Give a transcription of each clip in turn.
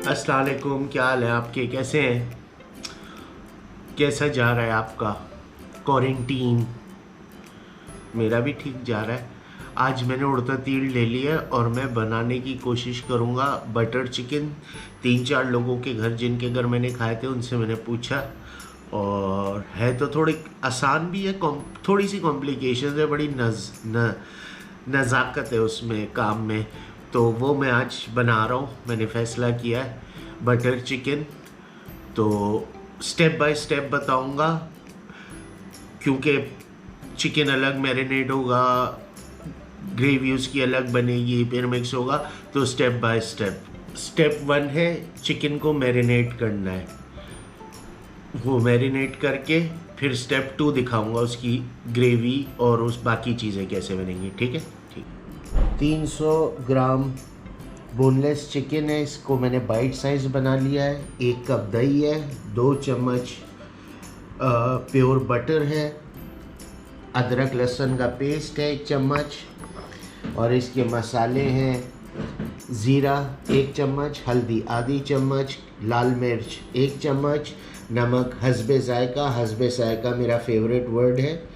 अस्सलाम वालेकुम, क्या हाल है आपके? कैसे हैं? कैसा जा रहा है आपका क्वारंटीन? मेरा भी ठीक जा रहा है। आज मैंने उड़ता तीर ले लिया और मैं बनाने की कोशिश करूँगा बटर चिकन। 3-4 लोगों के घर जिनके घर मैंने खाए थे उनसे मैंने पूछा, और है तो थोड़ी आसान भी है, थोड़ी सी कॉम्प्लिकेशन है, बड़ी नज़ाकत है उसमें काम में। तो वो मैं आज बना रहा हूँ, मैंने फ़ैसला किया है बटर चिकन। तो स्टेप बाय स्टेप बताऊँगा, क्योंकि चिकन अलग मैरिनेट होगा, ग्रेवी उसकी अलग बनेगी, फिर मिक्स होगा। तो स्टेप बाय स्टेप। स्टेप 1 है चिकन को मैरिनेट करना है। वो मैरिनेट करके फिर स्टेप 2 दिखाऊंगा उसकी ग्रेवी और उस बाकी चीज़ें कैसे बनेंगी। ठीक है? ठीक। 300 ग्राम बोनलेस चिकन है, इसको मैंने बाइट साइज़ बना लिया है। 1 कप दही है, 2 चम्मच प्योर बटर है, अदरक लहसुन का पेस्ट है 1 चम्मच, और इसके मसाले हैं ज़ीरा 1 चम्मच, हल्दी आधी चम्मच, लाल मिर्च 1 चम्मच, नमक हस्बे ज़ायका। हस्बे ज़ायका मेरा फेवरेट वर्ड है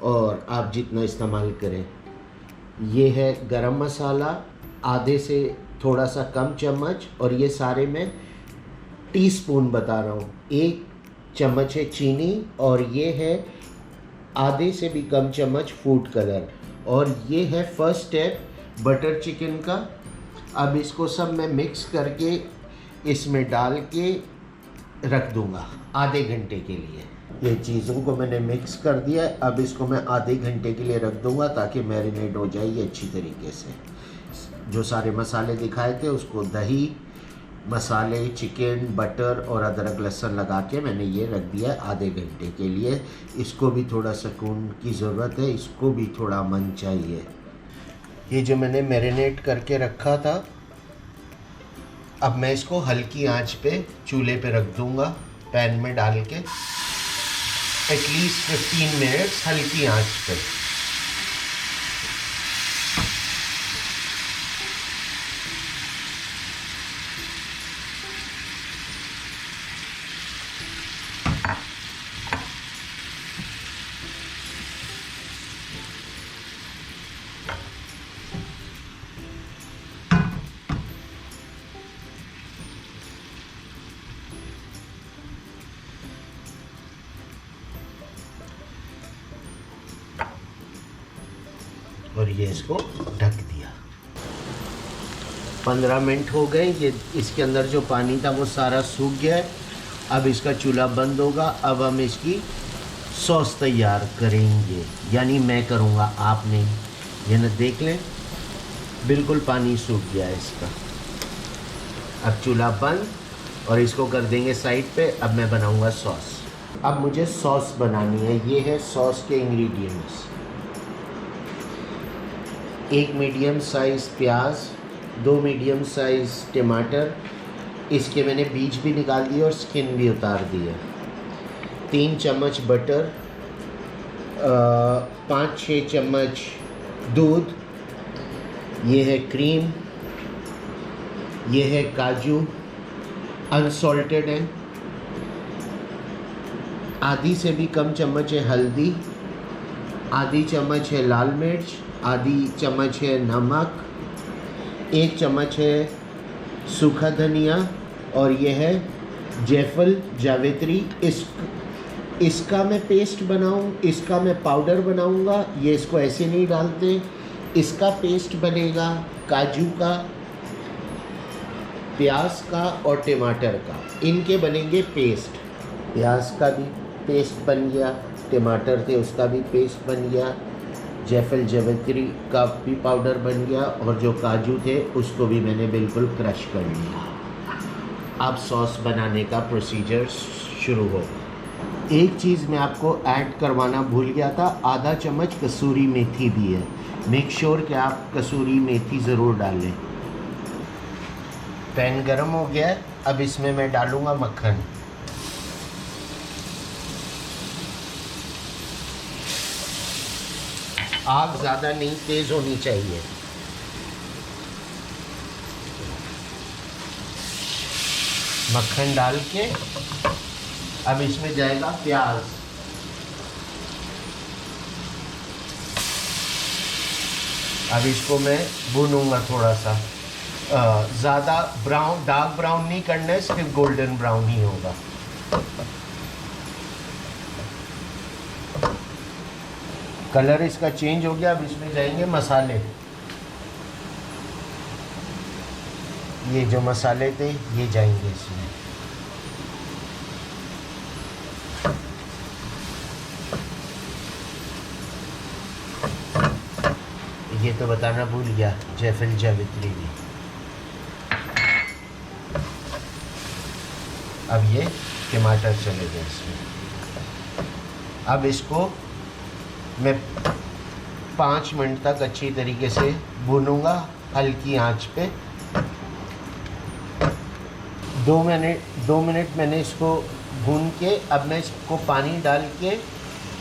और आप जितना इस्तेमाल करें। ये है गरम मसाला आधे से थोड़ा सा कम चम्मच, और ये सारे मैं टीस्पून बता रहा हूँ। 1 चम्मच है चीनी, और ये है आधे से भी कम चम्मच फूड कलर, और ये है फर्स्ट स्टेप बटर चिकन का। अब इसको सब मैं मिक्स करके इसमें डाल के रख दूंगा आधे घंटे के लिए। ये चीज़ों को मैंने मिक्स कर दिया है, अब इसको मैं आधे घंटे के लिए रख दूंगा ताकि मैरिनेट हो जाए ये अच्छी तरीके से। जो सारे मसाले दिखाए थे उसको दही, मसाले, चिकन, बटर और अदरक लहसुन लगा के मैंने ये रख दिया है आधे घंटे के लिए। इसको भी थोड़ा सुकून की ज़रूरत है, इसको भी थोड़ा मन चाहिए। ये जो मैंने मैरिनेट करके रखा था, अब मैं इसको हल्की आंच पे चूल्हे पे रख दूंगा, पैन में डाल के एटलीस्ट 15 मिनट्स हल्की आंच पे। और ये इसको ढक दिया। 15 मिनट हो गए, ये इसके अंदर जो पानी था वो सारा सूख गया है। अब इसका चूल्हा बंद होगा। अब हम इसकी सॉस तैयार करेंगे, यानी मैं करूँगा, आप नहीं। ये ना देख लें, बिल्कुल पानी सूख गया है इसका। अब चूल्हा बंद और इसको कर देंगे साइड पे। अब मैं बनाऊँगा सॉस। अब मुझे सॉस बनानी है। ये है सॉस के इंग्रेडिएंट्स। 1 मीडियम साइज़ प्याज, 2 मीडियम साइज़ टमाटर, इसके मैंने बीज भी निकाल दिए और स्किन भी उतार दी है। 3 चम्मच बटर, 5-6 चम्मच दूध, ये है क्रीम, ये है काजू अनसॉल्टेड है, आधी से भी कम चम्मच है हल्दी, आधी चम्मच है लाल मिर्च, आधी चम्मच है नमक, 1 चम्मच है सूखा धनिया, और ये है जायफल जावित्री। इसका मैं पेस्ट बनाऊँ, इसका मैं पाउडर बनाऊँगा। ये इसको ऐसे नहीं डालते, इसका पेस्ट बनेगा काजू का, प्याज का और टमाटर का, इनके बनेंगे पेस्ट। प्याज का भी पेस्ट बन गया, टमाटर थे उसका भी पेस्ट बन गया, जायफल जावित्री का भी पाउडर बन गया, और जो काजू थे उसको भी मैंने बिल्कुल क्रश कर लिया। अब सॉस बनाने का प्रोसीजर शुरू हो। एक चीज़ मैं आपको ऐड करवाना भूल गया था, आधा चम्मच कसूरी मेथी भी है। मेक श्योर कि आप कसूरी मेथी ज़रूर डालें। पैन गरम हो गया है, अब इसमें मैं डालूँगा मक्खन। आग ज़्यादा नहीं, तेज़ होनी चाहिए। मक्खन डाल के अब इसमें जाएगा प्याज। अब इसको मैं भूनूंगा थोड़ा सा, ज़्यादा ब्राउन, डार्क ब्राउन नहीं करना है, सिर्फ गोल्डन ब्राउन ही होगा। कलर इसका चेंज हो गया। अब इसमें जाएंगे मसाले। ये जो मसाले थे ये जाएंगे इसमें। ये तो बताना भूल गया, जायफल जावित्री भी। अब ये टमाटर चले गए इसमें। अब इसको मैं 5 मिनट तक अच्छी तरीके से भूनूंगा हल्की आंच पे। 2 मिनट मैंने इसको भून के अब मैं इसको पानी डाल के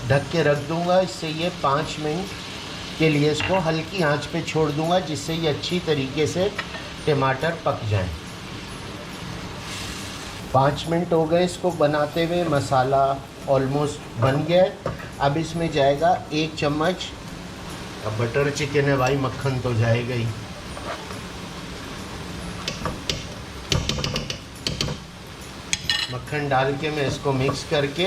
ढक के रख दूंगा। इससे ये 5 मिनट के लिए इसको हल्की आंच पे छोड़ दूंगा, जिससे ये अच्छी तरीके से टमाटर पक जाएं। 5 मिनट हो गए इसको बनाते हुए, मसाला ऑलमोस्ट बन गया है। अब इसमें जाएगा 1 चम्मच, अब बटर चिकन है भाई, मक्खन तो जाएगा ही। मक्खन डाल के मैं इसको मिक्स करके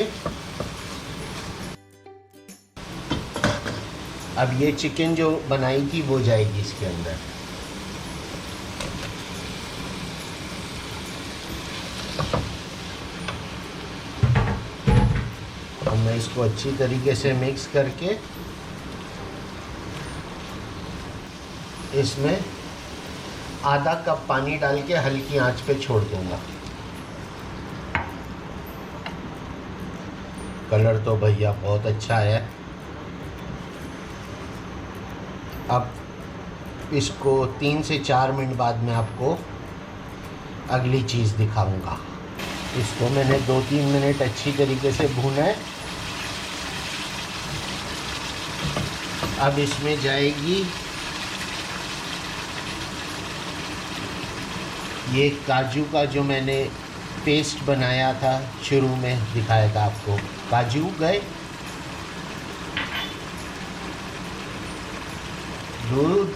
अब ये चिकन जो बनाई थी वो जाएगी इसके अंदर। और मैं इसको अच्छी तरीके से मिक्स करके इसमें आधा कप पानी डाल के हल्की आंच पे छोड़ दूंगा। कलर तो भैया बहुत अच्छा है। अब इसको 3 से 4 मिनट बाद में आपको अगली चीज़ दिखाऊंगा। इसको मैंने 2-3 मिनट अच्छी तरीके से भूना है। अब इसमें जाएगी ये काजू का जो मैंने पेस्ट बनाया था, शुरू में दिखाया था आपको। काजू गए, दूध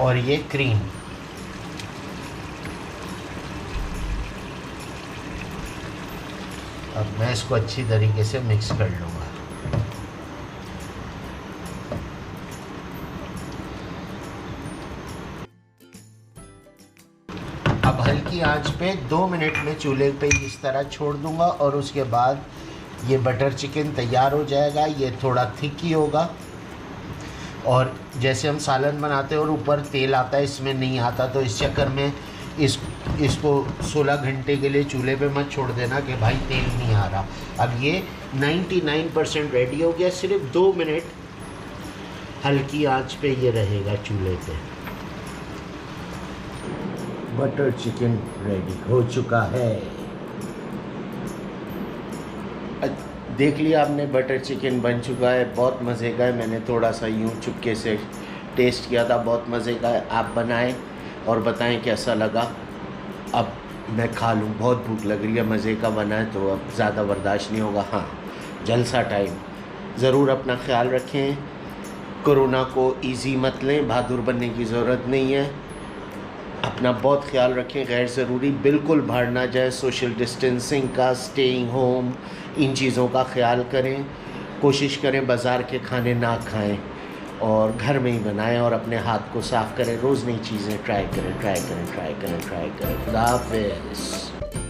और ये क्रीम। अब मैं इसको अच्छी तरीके से मिक्स कर लूँगा। अब हल्की आंच पे 2 मिनट में चूल्हे पे इस तरह छोड़ दूँगा और उसके बाद ये बटर चिकन तैयार हो जाएगा। ये थोड़ा थिक ही होगा, और जैसे हम सालन बनाते हैं और ऊपर तेल आता है, इसमें नहीं आता, तो इस चक्कर में इसको 16 घंटे के लिए चूल्हे पे मत छोड़ देना कि भाई तेल नहीं आ रहा। अब ये 99% रेडी हो गया। सिर्फ 2 मिनट हल्की आंच पे ये रहेगा चूल्हे पे। बटर चिकन रेडी हो चुका है। देख लिया आपने, बटर चिकन बन चुका है। बहुत मज़े का है। मैंने थोड़ा सा यूँ चुपके से टेस्ट किया था, बहुत मज़े का है। आप बनाएं और बताएं कैसा लगा। अब मैं खा लूँ, बहुत भूख लग रही है। मज़े का बना है तो अब ज़्यादा बर्दाश्त नहीं होगा। हाँ, जलसा टाइम। ज़रूर अपना ख्याल रखें, कोरोना को इजी मत लें, बहादुर बनने की ज़रूरत नहीं है। अपना बहुत ख्याल रखें, गैर ज़रूरी बिल्कुल बाहर ना जाए। सोशल डिस्टेंसिंग का, स्टेइंग होम, इन चीज़ों का ख्याल करें। कोशिश करें बाज़ार के खाने ना खाएं और घर में ही बनाएं और अपने हाथ को साफ़ करें। रोज़ नई चीज़ें ट्राई करें। खुदा हाफ़िज़।